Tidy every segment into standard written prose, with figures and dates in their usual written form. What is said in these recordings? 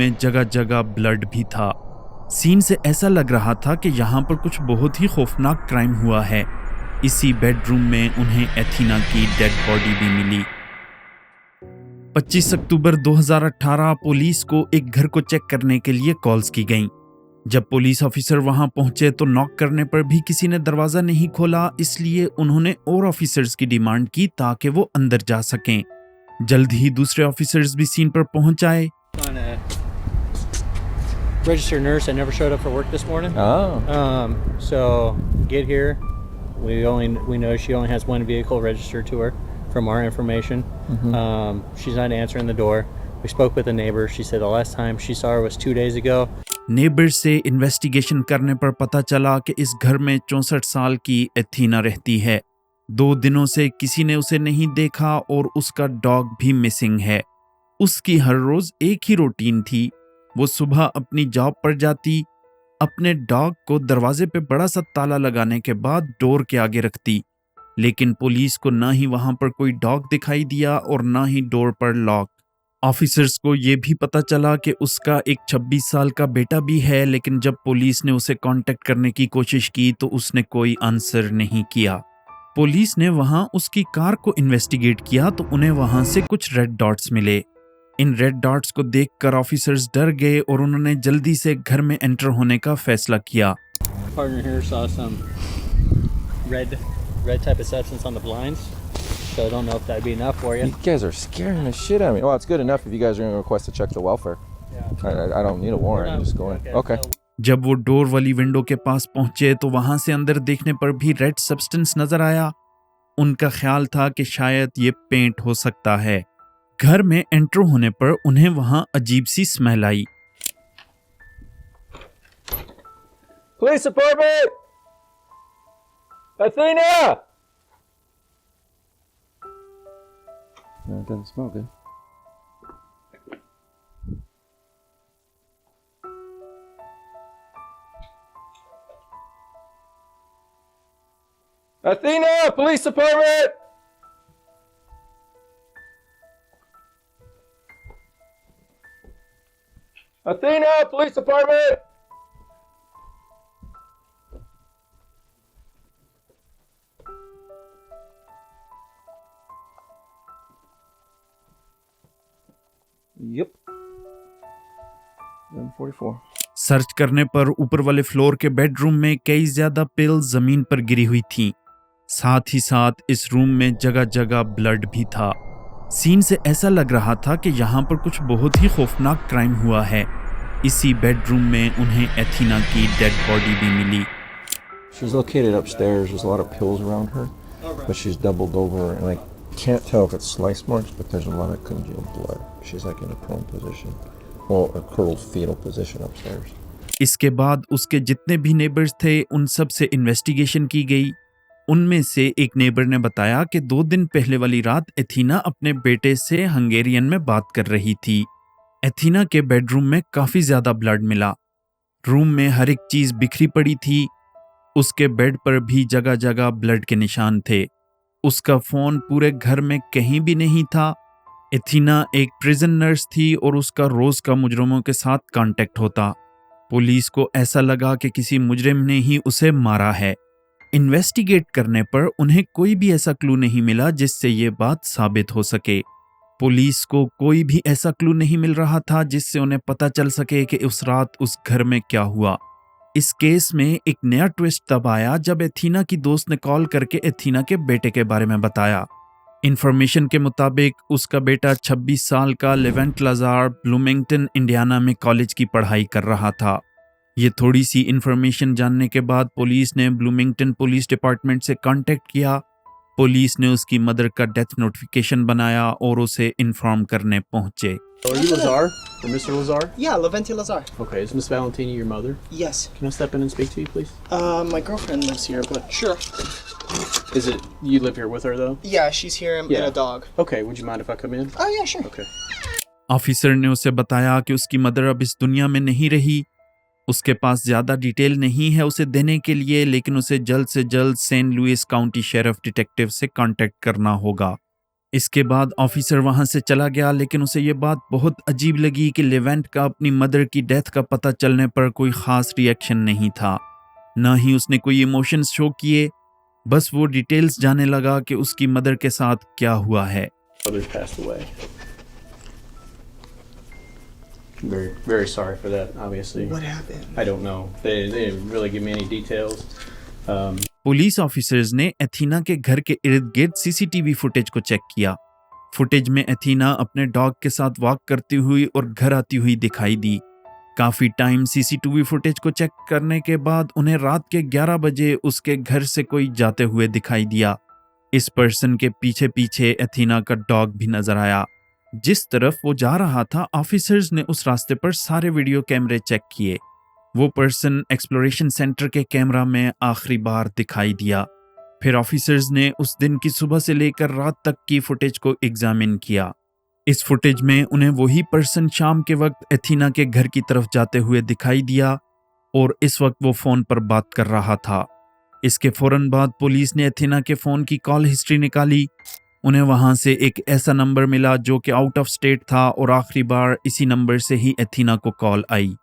में जगह जगह ब्लड भी था। सीन से ऐसा लग रहा था कि यहाँ पर कुछ बहुत ही खौफनाक क्राइम हुआ है। इसी बेडरूम में उन्हें एथीना की डेड बॉडी भी मिली। 25 अक्टूबर 2018 पुलिस को एक घर को चेक करने के लिए कॉल्स की गईं। जब पुलिस ऑफिसर वहां पहुंचे तो नॉक करने पर भी किसी ने दरवाजा नहीं खोला, इसलिए उन्होंने और ऑफिसर्स की डिमांड की ताकि वो अंदर जा सकें। जल्द ही दूसरे ऑफिसर्स भी सीन पर पहुंच आए। Registered nurse that never showed up for work this morning. Oh. So get here. We know she only has one vehicle registered to her from our information. She's not answering the door. We spoke with a neighbor. She said the last time she saw her was 2 days ago. Neighbour से investigation करने पर पता चला कि इस घर में 64 साल की एथीना रहती है। 2 दिनों से किसी ने उसे नहीं देखा और उसका डॉग भी मिसिंग है। उसकी हर रोज एक ही रूटीन थी। वो सुबह अपनी जॉब पर जाती, अपने डॉग को दरवाजे पे बड़ा सा ताला लगाने के बाद डोर के आगे रखती, लेकिन पुलिस को ना ही वहां पर कोई डॉग दिखाई दिया और ना ही डोर पर लॉक। ऑफिसर्स को ये भी पता चला कि उसका एक 26 साल का बेटा भी है, लेकिन जब पुलिस ने उसे कांटेक्ट करने की कोशिश की तो उसने कोई आंसर नहीं किया। पुलिस ने वहां उसकी कार को इन्वेस्टिगेट किया तो उन्हें वहां से कुछ रेड डॉट्स मिले। इन रेड डॉट्स को देखकर ऑफिसर्स डर गए और उन्होंने जल्दी से घर में एंटर होने का फैसला किया। Partner here saw some red type of substance on the blinds. So I don't know if that'd be enough for you. You guys are scaring the shit out of me. Well, it's good enough if you guys are going to request to check the welfare. I don't need a warrant. I'm just going. Okay. जब वो door वाली window के पास पहुंचे तो वहां से अंदर देखने पर भी रेड सब्सटेंस नजर आया। उनका ख्याल था कि शायद ये पेंट हो सकता है। घर में एंटर होने पर उन्हें वहां अजीब सी smell I. Police department! Athena! No, it doesn't smell good. Athena! Police department! Athena! Police department! Yep. 44. Search करने पर ऊपर वाले फ्लोर के बेडरूम में कई ज्यादा पिल जमीन पर गिरी हुई थीं। साथ ही साथ इस रूम में जगह जगह ब्लड भी था। सीन से ऐसा लग रहा था कि यहाँ पर कुछ बहुत ही खौफनाक क्राइम हुआ है। इसी बेडरूम में उन्हें एथीना की डेड बॉडी भी मिली। She's located upstairs. There's a lot of pills around her, but she's doubled over, and I can't tell if it's slice marks, but there's a lot of congealed blood. She's like in a prone position, well, a curled fetal position upstairs. इसके बाद उसके जितने भी neighbours थे उन सब से investigation की गई। उनमें से एक नेबर ने बताया कि 2 दिन पहले वाली रात एथीना अपने बेटे से हंगेरियन में बात कर रही थी। एथीना के बेडरूम में काफी ज्यादा ब्लड मिला। रूम में हर एक चीज बिखरी पड़ी थी। उसके बेड पर भी जगह जगह ब्लड के निशान थे। उसका फोन पूरे घर में कहीं भी नहीं था। एथीना एक प्रिजन नर्स थी और उसका रोज का मुजरिमों के साथ कांटेक्ट होता। पुलिस को ऐसा लगा कि किसी मुजरिम ने ही उसे मारा है। इन्वेस्टिगेट करने पर उन्हें कोई भी ऐसा क्लू नहीं मिला जिससे ये बात साबित हो सके। पुलिस को कोई भी ऐसा क्लू नहीं मिल रहा था जिससे उन्हें पता चल सके कि उस रात उस घर में क्या हुआ। इस केस में एक नया ट्विस्ट तब आया जब एथीना की दोस्त ने कॉल करके एथीना के बेटे के बारे में बताया। इंफॉर्मेशन के मुताबिक उसका बेटा 26 साल का लेवेंट लाजार ब्लूमिंगटन इंडियाना में कॉलेज की पढ़ाई कर रहा था। ये थोड़ी सी इंफॉर्मेशन जानने के बाद पुलिस ने ब्लूमिंगटन पुलिस डिपार्टमेंट से कांटेक्ट किया। पुलिस ने उसकी मदर का डेथ नोटिफिकेशन बनाया और उसे इन्फॉर्म करने पहुंचे। Are you Lazar? Or Mr. Lazar? Yeah, Leventi Lazar. Okay, is Miss Valentini your mother? Yes. Can I step in and speak to you, please? My girlfriend lives here, but sure. Is it you live here with her though? Yeah, she's here and a dog. Okay, would you mind if I come in? Oh yeah, sure. Okay. Officer ने उसे बताया कि उसकी mother अब इस दुनिया में नहीं रही। उसके पास ज्यादा डिटेल नहीं है उसे देने के लिए, लेकिन उसे जल्द से जल्द Saint Louis County sheriff detective से कांटेक्ट करना होगा। इसके बाद ऑफिसर वहां से चला गया, लेकिन उसे ये बात बहुत अजीब लगी कि लेवेंट का अपनी मदर की डेथ का पता चलने पर कोई खास रिएक्शन नहीं था, ना ही उसने कोई इमोशंस शो किए। बस वो डिटेल्स जानने लगा कि उसकी मदर के साथ क्या हुआ है। Mother's passed away. Very, very sorry for that, obviously. What happened? I don't know. They didn't really give me any details. Police officers ने एथीना के घर के इर्द गिर्द सीसीटीवी फुटेज को चेक किया। फुटेज में एथीना अपने डॉग के साथ वॉक करती हुई और घर आती हुई दिखाई दी। काफी टाइम सीसीटीवी फुटेज को चेक करने के बाद उन्हें रात के 11 बजे उसके घर से कोई जाते हुए दिखाई दिया। इस पर्सन के पीछे पीछे एथीना का डॉग भी नजर आया। जिस तरफ वो जा रहा था, ऑफिसर्स ने उस रास्ते पर सारे वीडियो कैमरे चेक किए। वो पर्सन एक्सप्लोरेशन सेंटर के कैमरा में आखिरी बार दिखाई दिया। फिर ऑफिसर्स ने उस दिन की सुबह से लेकर रात तक की फुटेज को एग्जामिन किया। इस फुटेज में उन्हें वही पर्सन शाम के वक्त एथीना के घर की तरफ जाते हुए दिखाई दिया और इस वक्त वो फोन पर बात कर रहा था। इसके फौरन बाद पुलिस ने एथीना के फोन की कॉल हिस्ट्री निकाली। उन्हें वहां से एक ऐसा नंबर मिला जो कि आउट ऑफ स्टेट था और आखिरी बार इसी नंबर से ही एथीना को कॉल आई।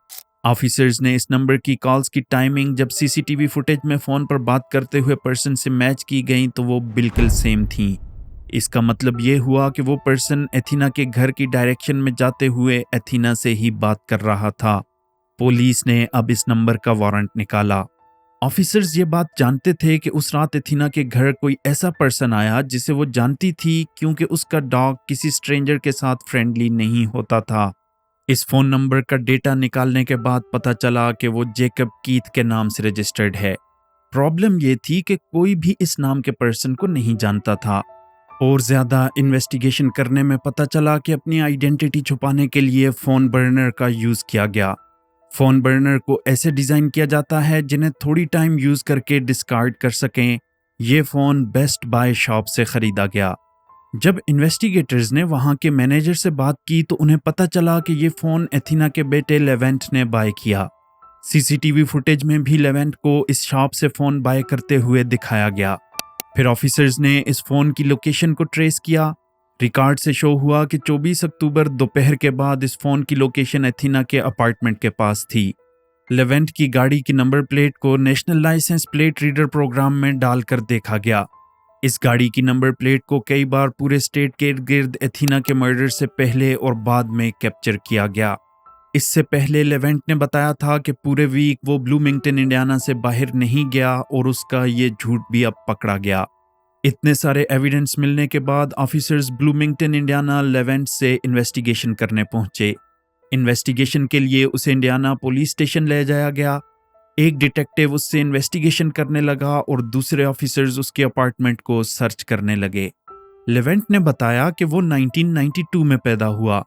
ऑफिसर्स ने इस नंबर की कॉल्स की टाइमिंग जब सीसीटीवी फुटेज में फोन पर बात करते हुए पर्सन से मैच की गई तो वो बिल्कुल सेम थी। इसका मतलब ये हुआ कि वो पर्सन एथीना के घर की डायरेक्शन में जाते हुए एथीना से ही बात कर रहा था। पुलिस ने अब इस नंबर का वारंट निकाला। ऑफिसर्स ये बात जानते थे कि उस रात एथीना के घर कोई ऐसा पर्सन आया जिसे वो जानती थी, क्योंकि उसका डॉग किसी स्ट्रेंजर के साथ फ्रेंडली नहीं होता था। इस फोन नंबर का डेटा निकालने के बाद पता चला कि वो जेकब कीथ के नाम से रजिस्टर्ड है। प्रॉब्लम ये थी कि कोई भी इस नाम के पर्सन को नहीं जानता था और ज्यादा इन्वेस्टिगेशन करने में पता चला कि अपनी आइडेंटिटी छुपाने के लिए फोन बर्नर का यूज किया गया। फोन बर्नर को ऐसे डिजाइन किया जाता है जिन्हें थोड़ी टाइम यूज करके डिस्कार्ड कर सकें। ये फोन बेस्ट बाय शॉप से खरीदा गया। जब इन्वेस्टिगेटर्स ने वहां के मैनेजर से बात की तो उन्हें पता चला कि ये फोन एथीना के बेटे लेवेंट ने बाय किया। सीसीटीवी फुटेज में भी लेवेंट को इस शॉप से फोन बाय करते हुए दिखाया गया। फिर ऑफिसर्स ने इस फोन की लोकेशन को ट्रेस किया। रिकॉर्ड से शो हुआ कि 24 अक्टूबर दोपहर के बाद इस फोन की लोकेशन एथीना के अपार्टमेंट के पास थी। लेवेंट की गाड़ी की नंबर प्लेट को national licence plate reader programme में डालकर देखा गया। इस गाड़ी की नंबर प्लेट को कई बार पूरे स्टेट के इर्द गिर्द एथीना के मर्डर से पहले और बाद में कैप्चर किया गया। इससे पहले लेवेंट ने बताया था कि पूरे वीक वो ब्लूमिंगटन इंडियाना से बाहर नहीं गया और उसका ये झूठ भी अब पकड़ा गया। इतने सारे एविडेंस मिलने के बाद ऑफिसर्स ब्लूमिंगटन इंडियाना लेवेंट से इन्वेस्टिगेशन करने पहुंचे। इन्वेस्टिगेशन के लिए उसे इंडियाना पुलिस स्टेशन ले जाया गया। एक डिटेक्टिव उससे इन्वेस्टिगेशन करने लगा और दूसरे ऑफिसर्स उसके अपार्टमेंट को सर्च करने लगे। लेवेंट ने बताया कि वो 1992 में पैदा हुआ।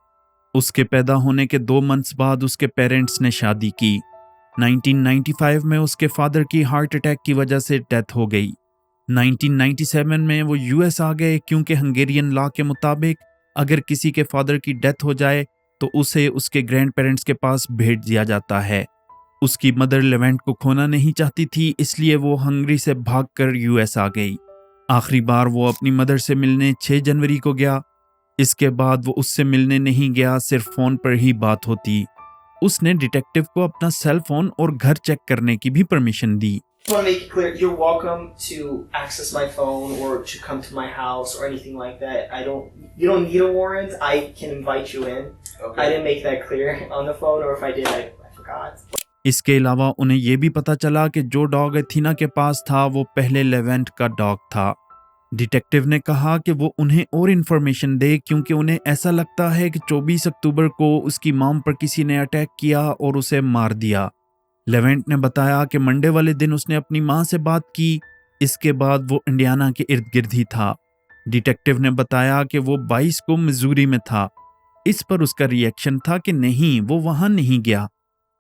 उसके पैदा होने के 2 मंथ्स बाद उसके पेरेंट्स ने शादी की। 1995 में उसके फादर की हार्ट अटैक की वजह से डेथ हो गई। 1997 में वो यूएस आ गए, क्योंकि हंगेरियन लॉ के मुताबिक अगर किसी के फादर की डेथ हो जाए तो उसे उसके ग्रैंड पेरेंट्स के पास भेज दिया जाता है। उसकी मदर लेवेंट को खोना नहीं चाहती थी, इसलिए वो हंगरी से भागकर यूएस आ गई। आखिरी बार वो अपनी मदर से मिलने 6 जनवरी को गया। इसके बाद वो उससे मिलने नहीं गया, सिर्फ फोन पर ही बात होती। उसने डिटेक्टिव को अपना सेल फोन और घर चेक करने की भी permission the. I want to make it clear, you're welcome to access my phone or to come to my house or anything like that. You don't need a warrant. I can invite you in. Okay. I didn't make that clear on the phone, or if I did, I forgot. इसके अलावा उन्हें यह भी पता चला कि जो dog एथीना के पास था वो पहले लेवेंट का डॉग था। डिटेक्टिव ने कहा कि वो उन्हें और इन्फॉर्मेशन दे, क्योंकि उन्हें ऐसा लगता है कि 24 अक्टूबर को उसकी मॉम पर किसी ने अटैक किया और उसे मार दिया। लेवेंट ने बताया कि मंडे वाले दिन उसने अपनी मां से बात की। इसके बाद वो इंडियाना के इर्द गिर्द ही था। डिटेक्टिव ने बताया कि वो 22 को मिजूरी में था। इस पर उसका रिएक्शन था कि नहीं, वो वहां नहीं गया।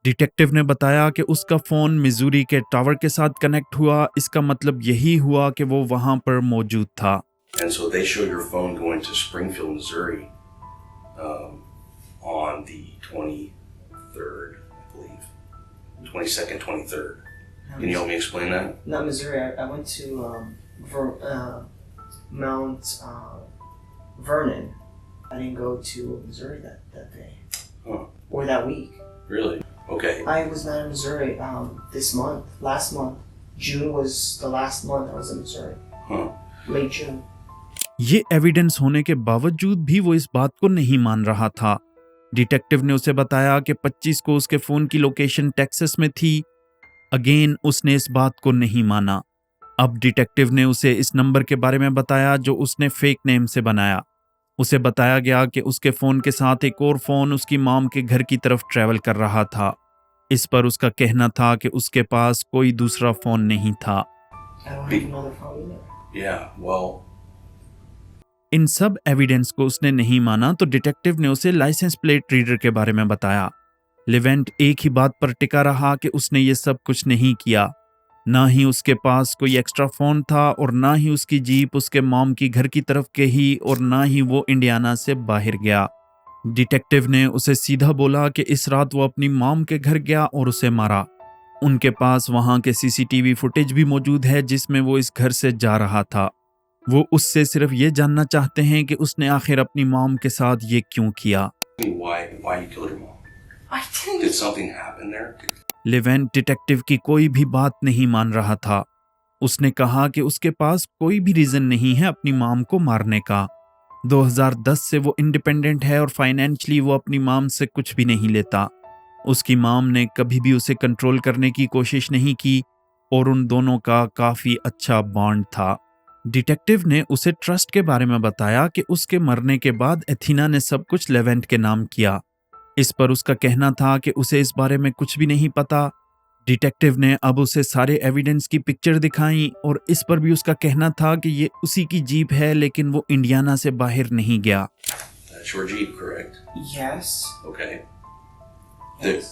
डिटेक्टिव ने बताया कि उसका फोन मिजूरी के टावर के साथ कनेक्ट हुआ। इसका मतलब यही हुआ कि वो वहां पर मौजूद था। And so they show your phone going to Springfield, Missouri, on the 23rd, I believe. 22nd, 23rd. Can you help me explain that? Not Missouri. I went to Mount Vernon. I didn't go to Missouri that day. Huh. Or that week. Really? Okay. I was not in Missouri this month. Last month. June was the last month I was in Missouri. Huh. Late June. ये evidence होने के बावजूद भी वो इस बात को नहीं मान रहा था। डिटेक्टिव ने उसे बताया कि 25 को उसके फोन की लोकेशन टेक्सास में थी। अगेन उसने इस बात को नहीं माना। अब डिटेक्टिव ने उसे इस नंबर के बारे में बताया जो उसने फेक नेम से बनाया। उसे बताया गया कि उसके फोन के साथ एक और फोन उसकी मॉम के घर की तरफ ट्रैवल कर रहा था। इस पर उसका कहना था कि उसके पास कोई दूसरा फोन नहीं था। I don't have another phone either. Yeah, well, इन सब एविडेंस को उसने नहीं माना तो डिटेक्टिव ने उसे लाइसेंस प्लेट रीडर के बारे में बताया। लिवेंट एक ही बात पर टिका रहा कि उसने ये सब कुछ नहीं किया। ना ही उसके पास कोई एक्स्ट्रा फोन था और ना ही उसकी जीप उसके मॉम की घर की तरफ गई और ना ही वो इंडियाना से बाहर गया। डिटेक्टिव ने उसे सीधा बोला कि इस रात वो अपनी मॉम के घर गया और उसे मारा। उनके पास वहां के सीसीटीवी फुटेज भी मौजूद है जिसमें वो इस घर से जा रहा था। वो उससे सिर्फ ये जानना चाहते हैं कि उसने आखिर अपनी मॉम के साथ ये क्यों किया। why you killed your mom? I didn't. Did something happen there? Leivand detective की कोई भी बात नहीं मान रहा था। उसने कहा कि उसके पास कोई भी रीजन नहीं है अपनी मॉम को मारने का। 2010 से वो इंडिपेंडेंट है और फाइनेंशियली वो अपनी मॉम से कुछ भी नहीं लेता। उसकी मॉम ने कभी भी उसे कंट्रोल करने की कोशिश नहीं की और उन दोनों का काफी अच्छा बॉन्ड था। डिटेक्टिव ने उसे ट्रस्ट के बारे में बताया कि उसके मरने के बाद एथीना ने सब कुछ लेवेंट के नाम किया। इस पर उसका कहना था कि उसे इस बारे में कुछ भी नहीं पता। डिटेक्टिव ने अब उसे सारे एविडेंस की पिक्चर दिखाई और इस पर भी उसका कहना था कि ये उसी की जीप है लेकिन वो इंडियाना से बाहर नहीं गया। That's your Jeep, correct? Yes. Okay.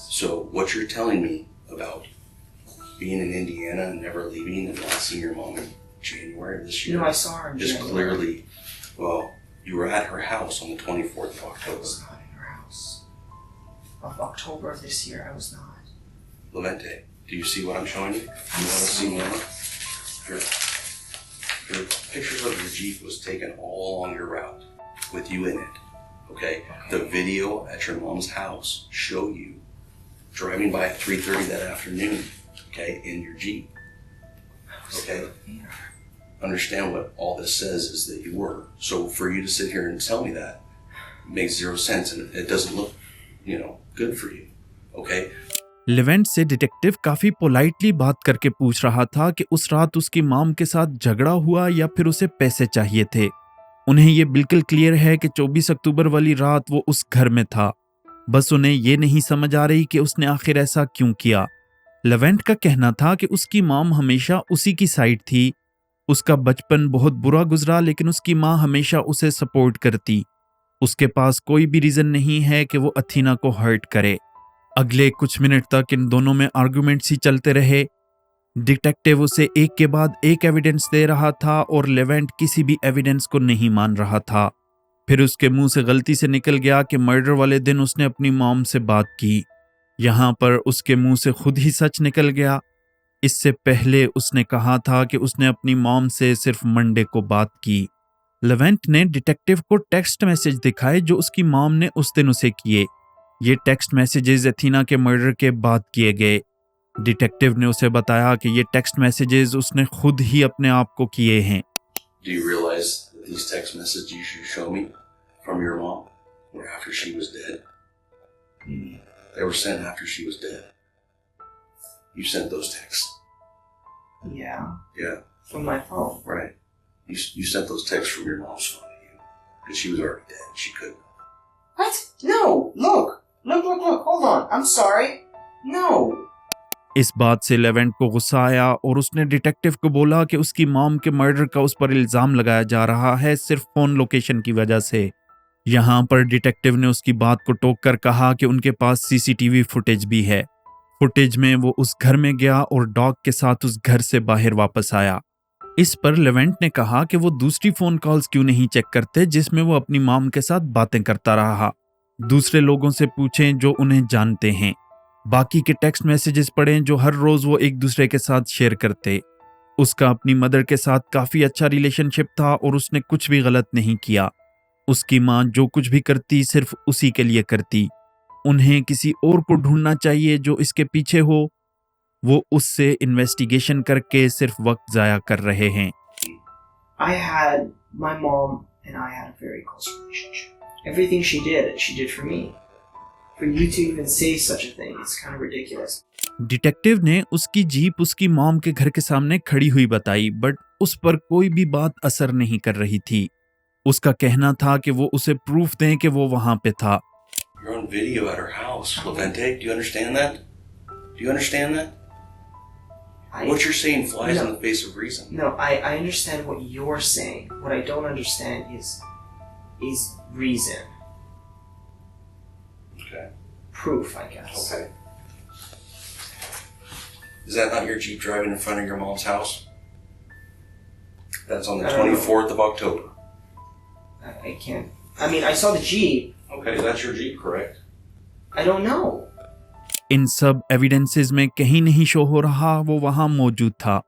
So what you're telling me about being in Indiana and never leaving and not seeing your mom in January of this year No, I saw her in is January. clearly, well, you were at her house on the 24th of I October. was not in her house. Of October of this year, I was not. Levente, do you see what I'm showing you? You want to see more? Your pictures of your Jeep was taken all along your route with you in it. Okay? The video at your mom's house show you driving by at 3:30 that afternoon, okay, in your Jeep. Okay? Understand what all this says is that you were. So for you to sit here and tell me that makes zero sense and it doesn't look, good for you. Okay? Leivand से detective काफी politely बात करके पूछ रहा था कि उस रात उसकी मॉम के साथ झगड़ा हुआ या फिर उसे पैसे चाहिए थे। उन्हें ये बिल्कुल क्लियर है कि 24 अक्टूबर वाली रात वो उस घर में था। बस उन्हें ये नहीं समझ आ रही कि उसने आखिर ऐसा क्यों किया। लेवेंट का कहना था कि उसकी मॉम हमेशा उसी की साइड थी। उसका बचपन बहुत बुरा गुजरा लेकिन उसकी माँ हमेशा उसे सपोर्ट करती। उसके पास कोई भी रीजन नहीं है कि वो अथीना को हर्ट करे। अगले कुछ मिनट तक इन दोनों में आर्गुमेंट्स ही चलते रहे। डिटेक्टिव उसे एक के बाद एक एविडेंस दे रहा था और लेवेंट किसी भी एविडेंस को नहीं मान रहा था। फिर उसके मुंह से गलती से निकल गया कि मर्डर वाले दिन उसने अपनी मॉम से बात की। यहाँ पर उसके मुंह से खुद ही सच निकल गया। इससे पहले उसने कहा था कि उसने अपनी मॉम से सिर्फ मंडे को बात की। लेवेंट ने डिटेक्टिव को टेक्स्ट मैसेज दिखाए जो उसकी मॉम ने उस दिन उसे किए। ये टेक्स्ट मैसेजेस एथीना के मर्डर के बाद किए गए। डिटेक्टिव ने उसे बताया कि ये टेक्स्ट मैसेजेस उसने खुद ही अपने आप को किए हैं। Do you realize that these text messages you show me from your mom were after she was dead? They were sent after she was dead. You sent those texts. Yeah. Yeah, From my phone. right. You sent those texts from your mom's phone to you. Because she was already dead. She couldn't. What? No. Look. Look. Hold on. I'm sorry. No. इस बात से Levant को गुस्सा आया और उसने detective को बोला कि उसकी मॉम के मर्डर का उस पर इल्जाम लगाया जा रहा है सिर्फ फोन लोकेशन की वजह से। यहाँ पर डिटेक्टिव ने उसकी बात को टोक कर कहा कि उनके पास सीसीटीवी फुटेज भी है। फुटेज में वो उस घर में गया और डॉग के साथ उस घर से बाहर वापस आया। इस पर लेवेंट ने कहा कि वो दूसरी फोन कॉल्स क्यों नहीं चेक करते जिसमें वो अपनी मॉम के साथ बातें करता रहा। दूसरे लोगों से पूछें जो उन्हें जानते हैं। बाकी के टेक्स्ट मैसेजेस पढ़ें जो हर रोज वो एक दूसरे के साथ शेयर करते। उसका अपनी मदर के साथ काफी अच्छा रिलेशनशिप था और उसने कुछ भी गलत नहीं किया। उसकी माँ जो कुछ भी करती सिर्फ उसी के लिए करती। उन्हें किसी और को ढूंढना चाहिए जो इसके पीछे हो। वो उससे इन्वेस्टिगेशन करके सिर्फ वक्त जाया कर रहे हैं। I had my mom and I had a very close relationship. Everything she did for me. For you to even say such a thing, it's kind of ridiculous. Detective ने उसकी जीप उसकी मॉम के घर के सामने खड़ी हुई बताई, बट उस पर कोई भी बात असर नहीं कर रही थी। उसका कहना था कि वो उसे प्रूफ दें कि वो वहां पे था। You're on video at her house, Levente. Do you understand that? Do you understand that? What you're saying flies in the face of reason. No, I understand what you're saying. What I don't understand is reason. Okay. Proof, I guess. Okay. Is that not your Jeep driving in front of your mom's house? That's on the I don't know. 24th of October. I can't. I mean, I saw the Jeep. Okay, that's your Jeep, correct? I don't know. इन सब evidences में कहीं नहीं show हो रहा वो वहां मौजूद था।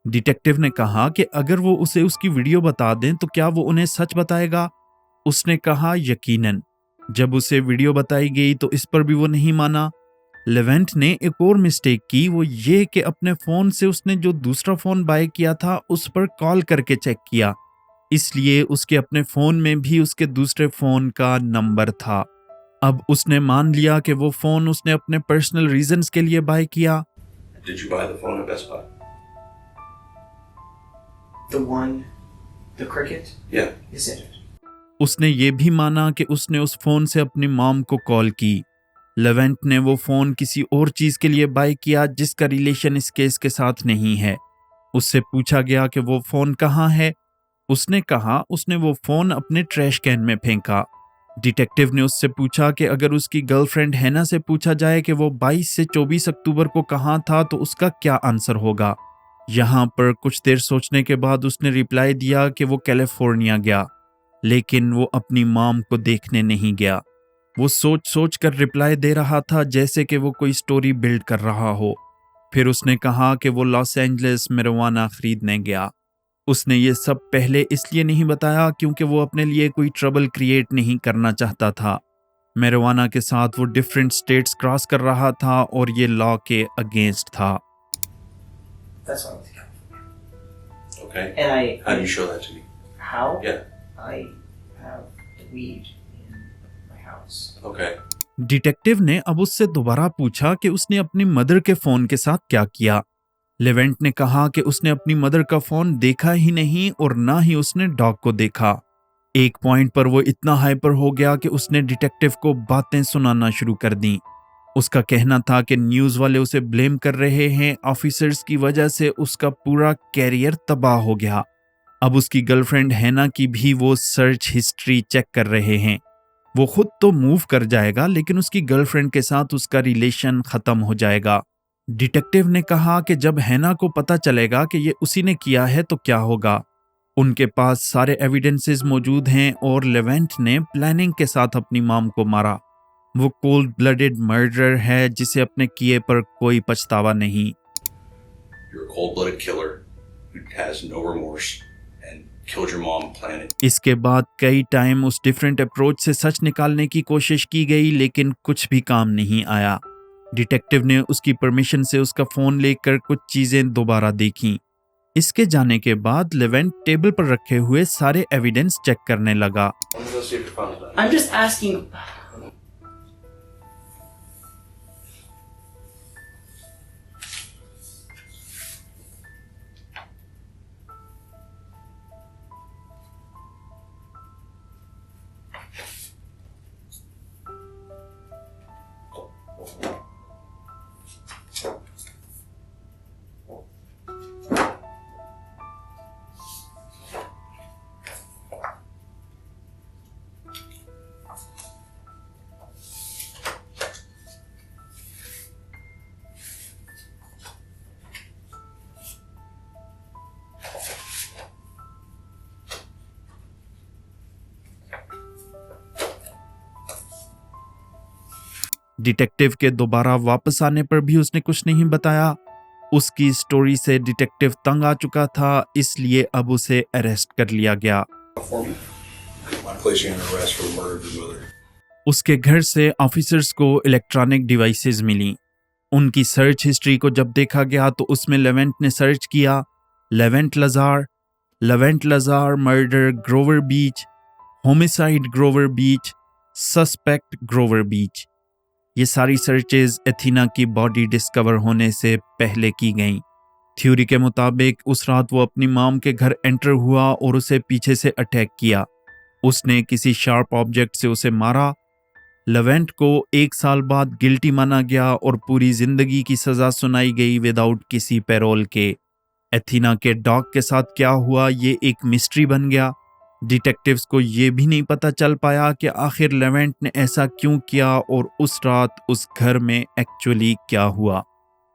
डिटेक्टिव ने कहा कि अगर वो उसे उसकी वीडियो बता दें तो क्या वो उन्हें सच बताएगा। उसने कहा यकीनन। जब उसे वीडियो बताई गई तो इस पर भी वो नहीं माना। लेवेंट ने एक और मिस्टेक की, वो ये कि अपने फोन से उसने जो दूसरा फोन बाय किया था उस पर कॉल करके चेक किया, इसलिए उसके अपने फोन में भी उसके दूसरे फोन का नंबर था। अब उसने मान लिया कि वो फोन उसने अपने पर्सनल रीजंस के लिए बाय किया। Did you buy the phone at Best Buy? The Cricket? Yeah. Yes, I did. उसने ये भी माना कि उसने उस फोन से अपनी मॉम को कॉल की। लेवेंट ने वो फोन किसी और चीज के लिए बाय किया जिसका रिलेशन इस केस के साथ नहीं है। उससे पूछा गया कि वो फोन कहाँ है। उसने कहा उसने वो फोन अपने ट्रैश कैन में फेंका। डिटेक्टिव ने उससे पूछा कि अगर उसकी गर्लफ्रेंड हैना से पूछा जाए कि वो 22 से 24 अक्टूबर को कहाँ था तो उसका क्या आंसर होगा। यहाँ पर कुछ देर सोचने के बाद उसने रिप्लाई दिया कि वो कैलिफोर्निया गया, लेकिन वो अपनी मॉम को देखने नहीं गया। वो सोच सोच कर रिप्लाई दे रहा था जैसे कि वो कोई स्टोरी बिल्ड कर रहा हो। फिर उसने कहा कि वो लॉस एंजलिस marijuana खरीदने गया। उसने ये सब पहले इसलिए नहीं बताया क्योंकि वो अपने लिए कोई ट्रबल क्रिएट नहीं करना चाहता था। marijuana के साथ वो डिफरेंट स्टेट्स क्रॉस कर रहा था और ये लॉ के अगेंस्ट था। That's why I went to California. Okay. And How do you show that to me? How? Yeah. I have weed in my house. Okay. Detective ने अब उससे दोबारा पूछा कि उसने अपनी मदर के फोन के साथ क्या किया। लेवेंट ने कहा कि उसने अपनी मदर का फोन देखा ही नहीं और ना ही उसने डॉग को देखा। एक पॉइंट पर वो इतना हाइपर हो गया कि उसने डिटेक्टिव को बातें सुनाना शुरू कर दी। उसका कहना था कि न्यूज़ वाले उसे ब्लेम कर रहे हैं, ऑफिसर्स की वजह से उसका पूरा कैरियर तबाह हो गया। अब उसकी गर्लफ्रेंड हैना की भी वो सर्च हिस्ट्री चेक कर रहे हैं। वो खुद तो मूव कर जाएगा लेकिन उसकी गर्लफ्रेंड के साथ उसका रिलेशन खत्म हो जाएगा। डिटेक्टिव ने कहा कि जब हैना को पता चलेगा कि ये उसी ने किया है तो क्या होगा। उनके पास सारे एविडेंसेस मौजूद हैं और लेवेंट ने प्लानिंग के साथ अपनी मॉम को मारा। वो कोल्ड ब्लडेड मर्डरर है जिसे अपने किए पर कोई पछतावा नहीं। You're a cold-blooded killer who has no remorse and killed your mom planet. इसके बाद कई टाइम उस डिफरेंट अप्रोच से सच निकालने की कोशिश की गई लेकिन कुछ भी काम नहीं आया। डिटेक्टिव ने उसकी परमिशन से उसका फोन लेकर कुछ चीजें दोबारा देखीं। इसके जाने के बाद लेवेंट टेबल पर रखे हुए सारे एविडेंस चेक करने लगा। Let me go see if your phone's done. I'm just asking. Detective के दोबारा वापस आने पर भी उसने कुछ नहीं बताया। उसकी स्टोरी से डिटेक्टिव तंग आ चुका था, इसलिए अब उसे अरेस्ट कर लिया गया। For me. placing an arrest for the murder of his mother. उसके घर से ऑफिसर्स को इलेक्ट्रॉनिक डिवाइसेस मिली। उनकी सर्च हिस्ट्री को जब देखा गया तो उसमें लेवेंट ने सर्च किया लेवेंट लज़ार मर्डर ग्रोवर बीच, होमिसाइड ग्रोवर बीच, सस्पेक्ट ग्रोवर बीच। ये सारी सर्चेज एथीना की बॉडी डिस्कवर होने से पहले की गईं। थ्योरी के मुताबिक उस रात वो अपनी मॉम के घर एंटर हुआ और उसे पीछे से अटैक किया। उसने किसी शार्प ऑब्जेक्ट से उसे मारा। लेवेंट को 1 साल बाद गिल्टी माना गया और पूरी जिंदगी की सजा सुनाई गई विदाउट किसी पैरोल के। एथीना के डॉग के साथ क्या हुआ ये एक मिस्ट्री बन गया। डिटेक्टिव्स को ये भी नहीं पता चल पाया कि आखिर लेवेंट ने ऐसा क्यों किया और उस रात उस घर में एक्चुअली क्या हुआ।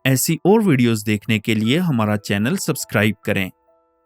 ऐसी और वीडियोस देखने के लिए हमारा चैनल सब्सक्राइब करें।